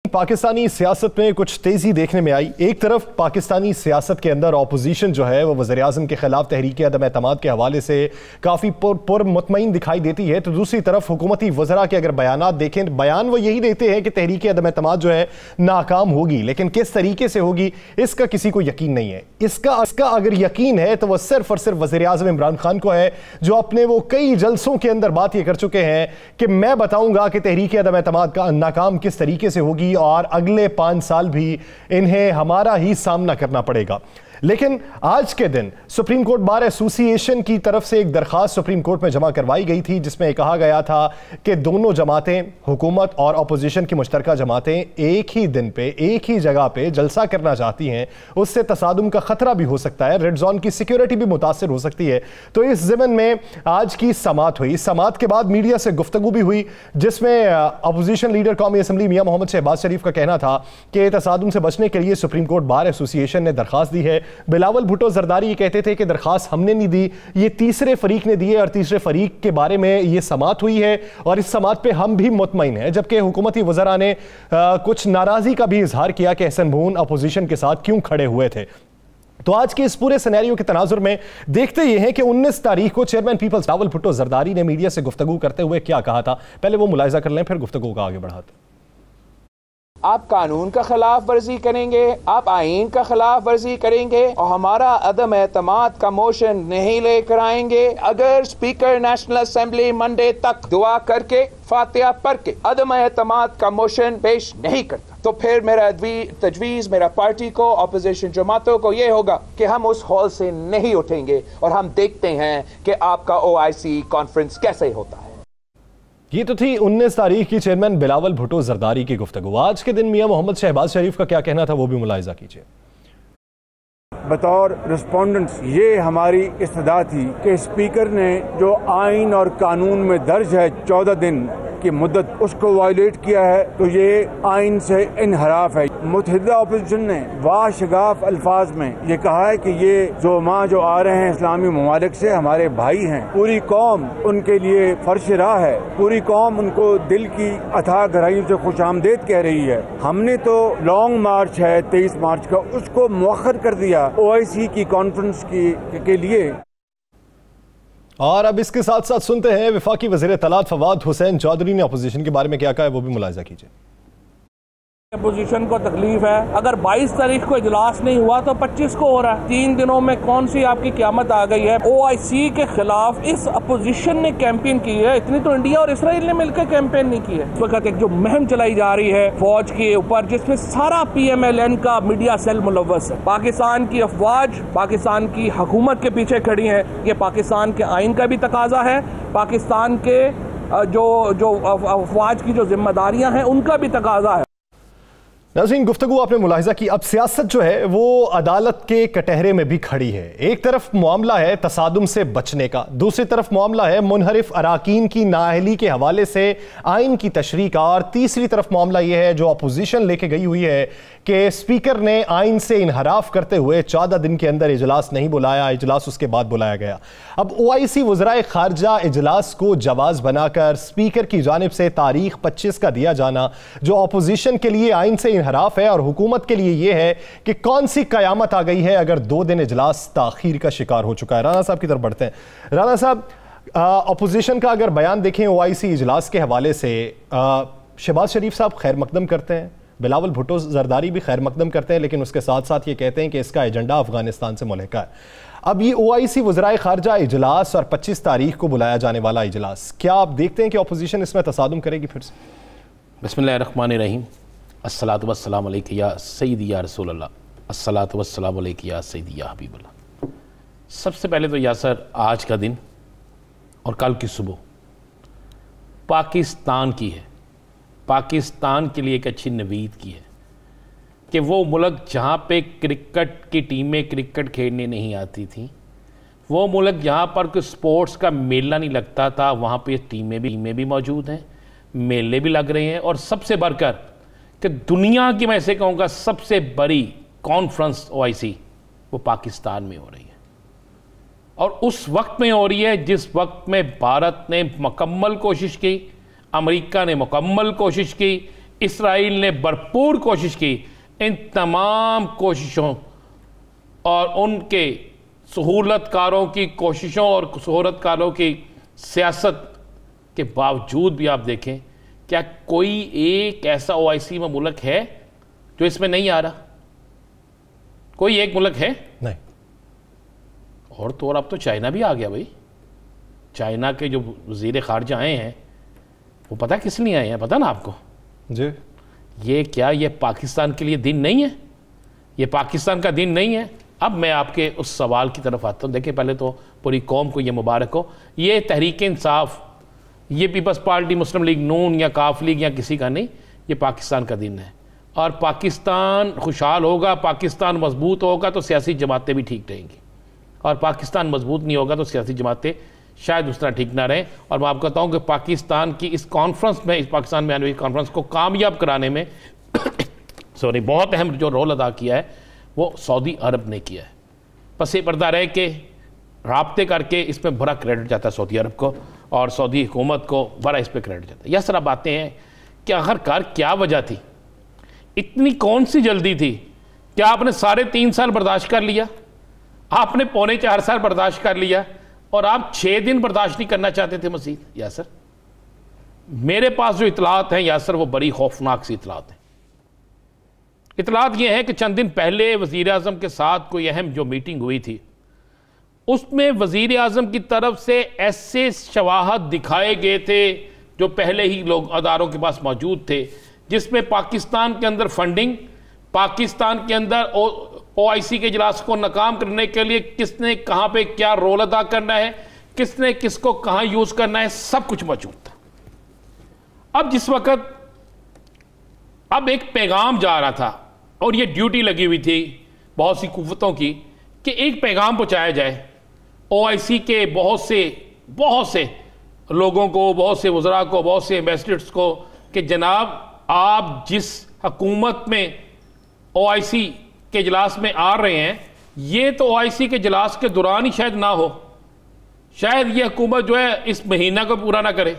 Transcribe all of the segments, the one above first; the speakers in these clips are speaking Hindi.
पाकिस्तानी सियासत में कुछ तेजी देखने में आई। एक तरफ पाकिस्तानी सियासत के अंदर ऑपोजिशन जो है वो वज़ीर-ए-आज़म के खिलाफ तहरीक अदम एतमाद के हवाले से काफ़ी पुरमुतमईन दिखाई देती है, तो दूसरी तरफ हुकूमती वज़रा के अगर बयानात देखें, बयान वो यही देते हैं कि तहरीक अदम एतमाद जो है नाकाम होगी, लेकिन किस तरीके से होगी इसका किसी को यकीन नहीं है। इसका अगर यकीन है तो वह सिर्फ और सिर्फ वज़ीर-ए-आज़म इमरान खान को है, जो अपने वो कई जलसों के अंदर बात ये कर चुके हैं कि मैं बताऊंगा कि तहरीक अदम एतमाद का नाकाम किस तरीके से होगी और अगले 5 साल भी इन्हें हमारा ही सामना करना पड़ेगा। लेकिन आज के दिन सुप्रीम कोर्ट बार एसोसिएशन की तरफ से एक दरखास्त सुप्रीम कोर्ट में जमा करवाई गई थी, जिसमें कहा गया था कि दोनों जमातें, हुकूमत और अपोजिशन की मुश्तरका जमातें एक ही दिन पे एक ही जगह पे जलसा करना चाहती हैं, उससे तसादुम का खतरा भी हो सकता है, रेड जोन की सिक्योरिटी भी मुतासिर हो सकती है। तो इस ज़िमन में आज की समात हुई। समात के बाद मीडिया से गुफ्तगू भी हुई, जिसमें अपोजिशन लीडर कौमी असम्बली मियां मोहम्मद शहबाज शरीफ का कहना था कि तसादुम से बचने के लिए सुप्रीम कोर्ट बार एसोसिएशन ने दरखास्त दी है। बिलावल भुट्टो जरदारी ये कहते थे कि दरखास्त हमने नहीं दी, ये तीसरे फरीक ने दी है और तीसरे फरीक के बारे में ये समात हुई है और इस समात पे हम भी मुतमईन हैं। जबकि हुकूमती वज़रा ने कुछ नाराज़गी का भी इजहार किया कि एहसन मून अपोजिशन के साथ क्यों खड़े हुए थे। तो आज के इस पूरे सिनेरियो के तनाजुर में देखते ये हैं कि 19 तारीख को चेयरमैन पीपल्स बिलावल भुट्टो जरदारी ने मीडिया से गुफ्तगू करते हुए क्या कहा था, पहले वो मुलाहिजा कर लें, फिर गुफ्तगू का आगे बढ़ाते। आप कानून का खिलाफ वर्जी करेंगे, आप आईन का खिलाफ वर्जी करेंगे और हमारा अदम एतमाद का मोशन नहीं लेकर आएंगे। अगर स्पीकर नेशनल असेंबली मंडे तक दुआ करके फातिहा पढ़ के अदम एतमाद का मोशन पेश नहीं करता, तो फिर मेरा तजवीज़ मेरा पार्टी को, अपोजिशन जमातों को ये होगा कि हम उस हॉल से नहीं उठेंगे और हम देखते हैं कि आपका OIC कॉन्फ्रेंस कैसे होता है। ये तो थी 19 तारीख की चेयरमैन बिलावल भुट्टो जरदारी की गुफ्तगू। आज के दिन मियां मोहम्मद शहबाज शरीफ का क्या कहना था, वो भी मुलाहिजा कीजिए। बतौर रिस्पोंडेंट्स ये हमारी इस्तदा थी कि स्पीकर ने जो आइन और कानून में दर्ज है 14 दिन की मुद्दत, उसको वायलेट किया है, तो ये आइन से इनहराफ है। मुत्तहिदा अपोजिशन ने वाशगाफ अल्फाज में ये कहा है कि ये जो माँ जो आ रहे हैं इस्लामी ममालिक से, हमारे भाई हैं, पूरी कौम उनके लिए फर्श राह है, पूरी कौम उनको दिल की अथाह गहराइयों से खुशामदेद कह रही है। हमने तो लॉन्ग मार्च है 23 मार्च का, उसको मुअख्खर कर दिया OIC की कॉन्फ्रेंस के लिए। और अब इसके साथ साथ सुनते हैं वफाकी वज़ीर इत्तलात फवाद हुसैन चौधरी ने अपोजिशन के बारे में क्या कहा है, वो भी मुलाहिजा कीजिए। अपोजिशन को तकलीफ है, अगर 22 तारीख को इजलास नहीं हुआ तो 25 को हो रहा है। 3 दिनों में कौन सी आपकी क़यामत आ गई है। OIC के खिलाफ इस अपोजिशन ने कैंपेन की है, इतनी तो इंडिया और इसराइल ने मिलकर कैंपेन नहीं की है। इस वक्त एक जो मुहिम चलाई जा रही है फौज के ऊपर, जिसमें सारा PMLN का मीडिया सेल मुलव्वस है। पाकिस्तान की अफवाज पाकिस्तान की हुकूमत के पीछे खड़ी है। ये पाकिस्तान के आइन का भी तकाजा है, पाकिस्तान के जो अफवाज की जो जिम्मेदारियां हैं उनका भी तकाजा है। नाज़रीन, गुफ्तगू आपने मुलाहिजा की। अब सियासत जो है वो अदालत के कटहरे में भी खड़ी है। एक तरफ मामला है तसादुम से बचने का, दूसरी तरफ मामला है मुनहरिफ अराकीन की नाअहली के हवाले से आइन की तशरीह का, और तीसरी तरफ मामला यह है जो अपोजिशन लेके गई हुई है कि स्पीकर ने आइन से इनहराफ करते हुए 14 दिन के अंदर इजलास नहीं बुलाया, इजलास उसके बाद बुलाया गया। अब OIC वज़राए खारजा इजलास को जवाज़ बनाकर स्पीकर की जानिब से तारीख 25 का दिया जाना, जो अपोजिशन के लिए आइन से इनहराफ है और हुकूमत के लिए यह है कि कौन सी कयामत आ गई है अगर 2 दिन इजलास ताखीर का शिकार हो चुका है। राना साहब की तरफ बढ़ते हैं। राना साहब, अपोजिशन का अगर बयान देखें OIC इजलास के हवाले से, शहबाज शरीफ साहब खैर मकदम करते हैं, बिलावल भुट्टो जरदारी भी खैर मकदम करते हैं, लेकिन उसके साथ साथ ये कहते हैं कि इसका एजेंडा अफगानिस्तान से मुल्हिका है। अब ये OIC वज़राए खारजा इजलास और 25 तारीख को बुलाया जाने वाला इजलास, क्या आप देखते हैं कि अपोजिशन इसमें तसादुम करेगी फिर से? बिस्मिल्लाहिर्रहमानिर्रहीम, अस्सलातु वस्सलामु अलैका या सय्यदी या रसूल अल्लाह, अस्सलातु वस्सलामु अलैका या सय्यदी या हबीबल्लाह। सबसे पहले तो यासर, आज का दिन और कल की सुबह पाकिस्तान की है, पाकिस्तान के लिए एक अच्छी नवीद की है कि वो मुल्क जहाँ पे क्रिकेट की टीमें क्रिकेट खेलने नहीं आती थी, वो मुल्क जहाँ पर कोई स्पोर्ट्स का मेला नहीं लगता था, वहाँ पे टीमें भी मौजूद हैं, मेले भी लग रहे हैं, और सबसे बढ़कर कि दुनिया की, मैं ऐसे कहूँगा, सबसे बड़ी कॉन्फ्रेंस OIC वो पाकिस्तान में हो रही है। और उस वक्त में हो रही है जिस वक्त में भारत ने मुकम्मल कोशिश की, अमेरिका ने मुकम्मल कोशिश की इसराइल ने भरपूर कोशिश की। इन तमाम कोशिशों और उनके सहूलतकारों की कोशिशों और सहूलतकारों की सियासत के बावजूद भी आप देखें, क्या कोई एक ऐसा OIC में मुल्क है जो इसमें नहीं आ रहा? कोई एक मुल्क है? नहीं। और तो और अब तो चाइना भी आ गया भाई। चाइना के जो वज़ीर ख़ारजा आए हैं वो पता किस लिए आए हैं, पता ना आपको? जी। ये क्या ये पाकिस्तान के लिए दिन नहीं है? ये पाकिस्तान का दिन नहीं है? अब मैं आपके उस सवाल की तरफ आता हूँ। देखिए, पहले तो पूरी कौम को ये मुबारक हो, ये तहरीक इंसाफ, ये पीपल्स पार्टी, मुस्लिम लीग नून या काफ लीग या किसी का नहीं, ये पाकिस्तान का दिन है। और पाकिस्तान खुशहाल होगा, पाकिस्तान मजबूत होगा तो सियासी जमातें भी ठीक रहेंगी, और पाकिस्तान मजबूत नहीं होगा तो सियासी जमातें शायद उस तरह ठीक ना रहें। और मैं आपको बताऊँ कि पाकिस्तान की इस कॉन्फ्रेंस में, इस पाकिस्तान में आने वाली कॉन्फ्रेंस को कामयाब कराने में सॉरी बहुत अहम जो रोल अदा किया है वो सऊदी अरब ने किया है। पसे पर्दा रह के राब्ते करके इसमें बड़ा क्रेडिट जाता है सऊदी अरब को, और सऊदी हुकूमत को बड़ा इस पर क्रेडिट जाता है। यह सारा बातें हैं कि आखिरकार क्या वजह थी, इतनी कौन सी जल्दी थी? क्या आपने 3.5 साल बर्दाश्त कर लिया? आपने 3.25 साल बर्दाश्त कर लिया और आप 6 दिन बर्दाश्त नहीं करना चाहते थे मजीद? यासर, मेरे पास जो इतलात हैं यासर वो बड़ी खौफनाक सी इतलात हैं। इतलात ये है कि चंद दिन पहले वज़ीर आज़म के साथ कोई अहम जो मीटिंग हुई थी उसमें वज़ीर आज़म की तरफ से ऐसे शवाहद दिखाए गए थे जो पहले ही लोग अदारों के पास मौजूद थे, जिसमें पाकिस्तान के अंदर फंडिंग, पाकिस्तान के अंदर OIC के इजलास को नाकाम करने के लिए किसने कहाँ पे क्या रोल अदा करना है, किसने किसको कहाँ यूज़ करना है, सब कुछ मौजूद था। अब जिस वक्त अब एक पैगाम जा रहा था और ये ड्यूटी लगी हुई थी बहुत सी कुव्वतों की कि एक पैगाम पहुँचाया जाए OIC के बहुत से लोगों को, बहुत से वज़रा को, बहुत से एम्बेसडर्स को कि जनाब आप जिस हुकूमत में OIC के इजलास में आ रहे हैं, ये तो OIC के इजलास के दौरान ही शायद ना हो, शायद ये हुकूमत जो है इस महीना को पूरा ना करे।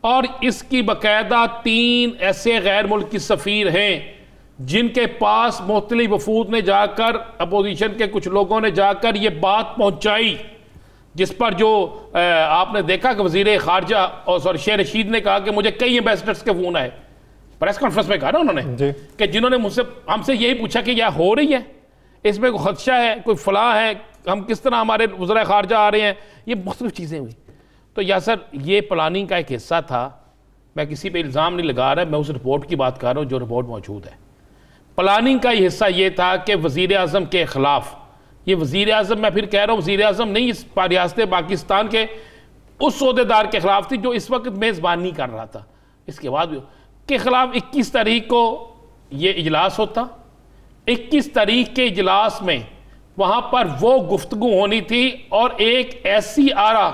और इसकी बाकायदा 3 ऐसे गैर मुल्की सफ़ीर हैं जिनके पास मुख्तलिफ वफूद ने जाकर, अपोजिशन के कुछ लोगों ने जाकर ये बात पहुंचाई, जिस पर जो आपने देखा कि वज़ीर ख़ारजा और शेख रशीद ने कहा कि मुझे कई एम्बेसडर्स के फ़ोन आए, प्रेस कॉन्फ्रेंस में कहा ना उन्होंने कि जिन्होंने हमसे यही पूछा कि यह हो रही है, इसमें कोई खदशा है, कोई फलाह है, हम किस तरह हमारे वज़ीर ख़ारजा आ रहे हैं, ये मुख्तलिफ चीज़ें हुई। तो यासर ये प्लानिंग का एक हिस्सा था। मैं किसी पे इल्ज़ाम नहीं लगा रहा, मैं उस रिपोर्ट की बात कर रहा हूँ जो रिपोर्ट मौजूद है। प्लानिंग का हिस्सा ये था कि वज़ीर आज़म के ख़िलाफ़, ये वज़ीर आज़म, मैं फिर कह रहा हूँ वज़ीर आज़म नहीं, इस रियासत पाकिस्तान के उस ओहदेदार के ख़िलाफ़ थी जो इस वक्त मेज़बानी कर रहा था, इसके बाद भी के ख़िलाफ़ 21 तारीख को ये इजलास होता। 21 तारीख के इजलास में वहाँ पर वो गुफ्तगू होनी थी और एक ऐसी आरा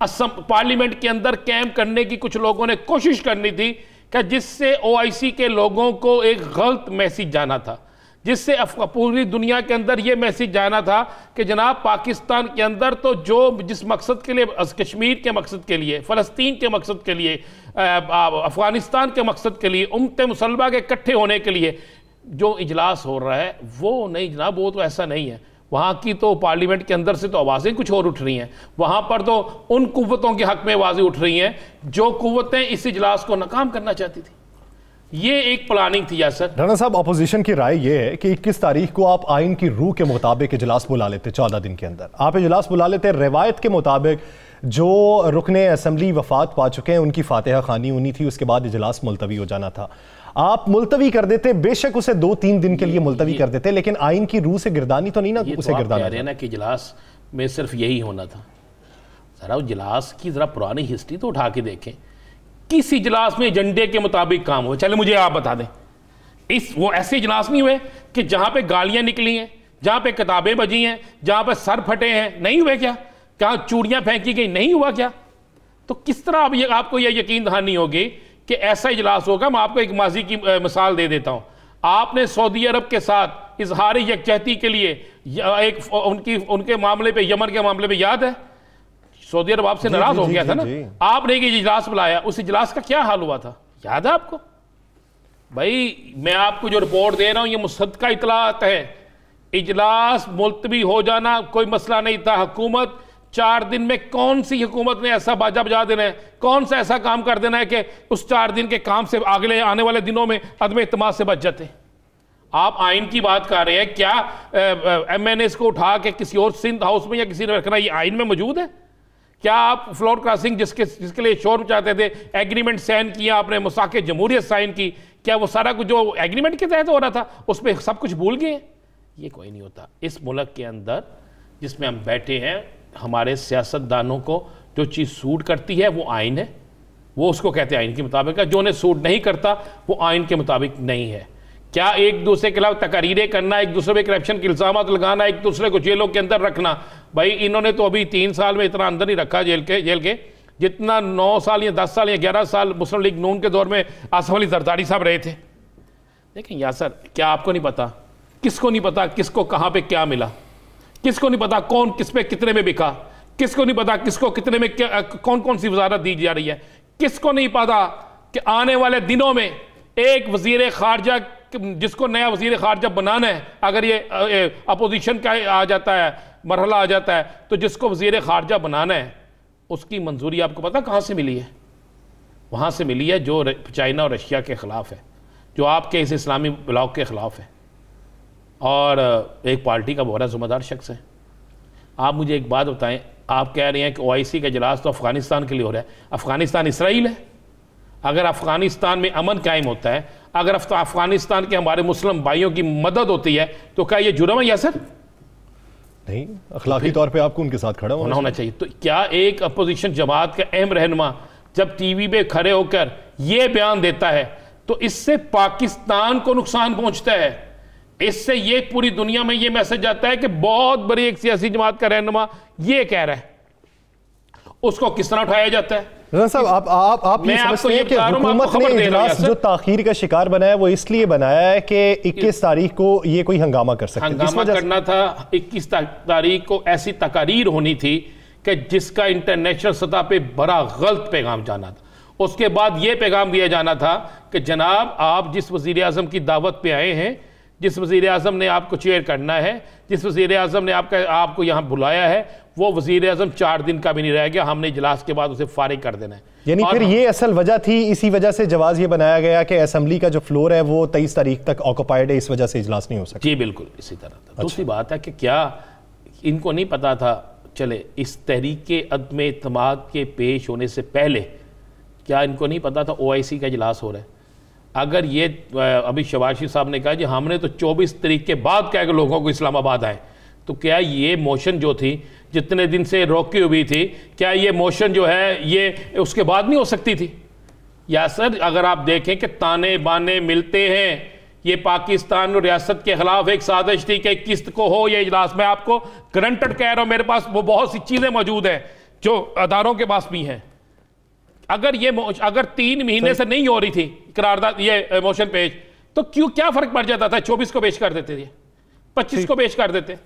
पार्लियामेंट के अंदर कैम करने की कुछ लोगों ने कोशिश करनी थी कि जिससे OIC के लोगों को एक गलत मैसेज जाना था, जिससे पूरी दुनिया के अंदर ये मैसेज जाना था कि जनाब पाकिस्तान के अंदर तो जो जिस मकसद के लिए, कश्मीर के मकसद के लिए, फ़लस्तीन के मकसद के लिए, अफ़गानिस्तान के मकसद के लिए, उम्मत मुसलमा के इकट्ठे होने के लिए जो इजलास हो रहा है वो नहीं जनाब, वो तो ऐसा नहीं है। वहाँ की तो पार्लियामेंट के अंदर से तो आवाज़ें कुछ और उठ रही हैं, वहाँ पर तो उन कुव्वतों के हक़ में आवाज़ें उठ रही हैं जो कुव्वतें इस इजलास को नाकाम करना चाहती थी। ये एक प्लानिंग थी यासर। राना साहब, अपोजिशन की राय ये है कि 21 तारीख को आप आइन की रूह के मुताबिक इजलास बुला लेते, 14 दिन के अंदर आप इजलास बुला लेते। रिवायत के मुताबिक जो रुकने असम्बली वफात पा चुके हैं उनकी फातिहा खानी होनी थी, उसके बाद इजलास मुलतवी हो जाना था। आप मुलतवी कर देते, बेशक उसे 2-3 दिन के लिए मुलतवी कर देते, लेकिन आइन की रूह से गिरदानी तो नहीं ना, उसे गिरदाना रहे ना कि इजलास में सिर्फ यही होना था। जरा इजलास की जरा पुरानी हिस्ट्री तो उठा के देखें, किस इजलास में एजेंडे के मुताबिक काम हो, चले मुझे आप बता दें। वो ऐसे इजलास नहीं हुए कि जहां पे गालियां निकली हैं, जहां पे किताबें बजी हैं, जहां पे सर फटे हैं, नहीं हुए क्या? कहां चूड़ियां फेंकी गई, नहीं हुआ क्या? तो किस तरह अब आपको यह यकीन दहानी होगी कि ऐसा इजलास होगा? मैं आपको एक माजी की मिसाल दे देता हूं। आपने सऊदी अरब के साथ इजहार यकजहती के लिए एक उनके मामले पे, यमन के मामले पे याद है सऊदी अरब आपसे नाराज हो गया था ना, आपने एक इजलास बुलाया, उस इजलास का क्या हाल हुआ था याद है आपको? भाई मैं आपको जो रिपोर्ट दे रहा हूं ये मुसद्दका इतलात है। इजलास मुलतवी हो जाना कोई मसला नहीं था। हुकूमत 4 दिन में, कौन सी हुकूमत ने ऐसा बाजा बजा देना है, कौन सा ऐसा काम कर देना है कि उस 4 दिन के काम से अगले आने वाले दिनों में अदम इत्माद से बच जाते। आप आइन की बात कर रहे हैं, क्या MNS को उठा के किसी और सिंध हाउस में या किसी ने रखना, ये आइन में मौजूद है? क्या आप फ्लोर क्रॉसिंग जिसके लिए शोर मचाते थे, एग्रीमेंट साइन किया आपने, मुसाके जमहूरियत साइन की, क्या वो सारा कुछ जो एग्रीमेंट के तहत हो रहा था उस पर सब कुछ भूल गए? ये कोई नहीं होता। इस मुल्क के अंदर जिसमें हम बैठे हैं, हमारे सियासतदानों को जो चीज़ सूट करती है वो आइन है, वो उसको कहते हैं आइन के मुताबिक है। जो उन्हें सूट नहीं करता वो आइन के मुताबिक नहीं है। क्या एक दूसरे के खिलाफ तकरीरें करना, एक दूसरे पे करप्शन के इल्ज़ाम लगाना, एक दूसरे को जेलों के अंदर रखना, भाई इन्होंने तो अभी 3 साल में इतना अंदर नहीं रखा जेल के जितना 9 साल या 10 साल या 11 साल मुस्लिम लीग नून के दौर में आसफ अली जरदारी साहब रहे थे। लेकिन यासर, क्या आपको नहीं पता, किसको नहीं पता किसको कहाँ पे क्या मिला, किसको नहीं पता कौन किस पे कितने में बिका, किसको नहीं पता किसको कितने में कौन कौन सी वजारत दी जा रही है, किसको नहीं पता कि आने वाले दिनों में एक वजीर खारजा जिसको नया वजीर खारजा बनाना है, अगर ये अपोजिशन का आ जाता है, मरहला आ जाता है, तो जिसको वजीर खारजा बनाना है उसकी मंजूरी आपको पता कहाँ से मिली है? वहाँ से मिली है जो चाइना और रशिया के ख़िलाफ़ है, जो आपके इस इस्लामी ब्लॉक के ख़िलाफ़ है, और एक पार्टी का बड़ा ज़िम्मेदार शख्स है। आप मुझे एक बात बताएं, आप कह रहे हैं कि OIC का इजलास तो अफ़गानिस्तान के लिए हो रहा है। अफ़गानिस्तान इसराइल है। अगर अफ़गानिस्तान में अमन कायम होता है, अगर अफ़गानिस्तान के हमारे मुस्लिम भाइयों की मदद होती है, तो क्या ये जुर्म है यासर? नहीं, अखलाकी तौर पे आपको उनके साथ खड़ा होना चाहिए। तो क्या एक अपोजिशन जमात का अहम रहनुमा जब टीवी पे खड़े होकर ये बयान देता है तो इससे पाकिस्तान को नुकसान पहुंचता है, इससे ये पूरी दुनिया में ये मैसेज जाता है कि बहुत बड़ी एक सियासी जमात का रहनुमा ये कह रहा है, उसको किस तरह उठाया जाता है? साहब, आप ये समझते हैं कि हुकूमत ने इजलास जो ताखीर का शिकार बनाया वो इसलिए बनाया है कि 21 तारीख को ये कोई हंगामा कर सकते हैं? हंगामा करना था। 21 तारीख को ऐसी तकारीर होनी थी कि जिसका इंटरनेशनल सतह पे बड़ा गलत पैगाम जाना था। उसके बाद ये पैगाम दिया जाना था कि जनाब, आप जिस वज़ीर आज़म की दावत पे आए हैं, जिस वज़ीर आज़म ने आपको चेयर करना है, जिस वज़ीर आज़म ने आपको यहाँ बुलाया है, वो वज़ीर आज़म 4 दिन का भी नहीं रह गया, हमने इजलास के बाद उसे फारिग कर देना है। यानी फिर ये असल वजह थी, इसी वजह से जवाब ये बनाया गया कि असेंबली का जो फ्लोर है वो 23 तारीख तक ऑक्युपाइड है, इस वजह से इजलास नहीं हो सकता। जी बिल्कुल इसी तरह था। दूसरी बात है कि क्या इनको नहीं पता था, चले इस तहरीक के अदम एतमाद के पेश होने से पहले क्या इनको नहीं पता था OIC का इजलास हो रहा है? अगर ये अभी शबाशी साहब ने कहा कि हमने तो 24 तारीख के बाद कहा कि लोगों को इस्लामाबाद आए, तो क्या ये मोशन जो थी जितने दिन से रोकी हुई थी, क्या ये मोशन जो है ये उसके बाद नहीं हो सकती थी? या सर, अगर आप देखें कि ताने बाने मिलते हैं, ये पाकिस्तान और रियासत के खिलाफ एक साजिश थी कि किस्त को हो ये इजलास। मैं आपको ग्रंटेड कह रहा हूँ, मेरे पास वो बहुत सी चीज़ें मौजूद हैं जो अदारों के पास भी हैं। अगर 3 महीने से नहीं हो रही थी करारदाद ये मोशन पेश, तो क्या फर्क पड़ जाता था? 24 को पेश कर देते थे, 25 को पेश कर देते।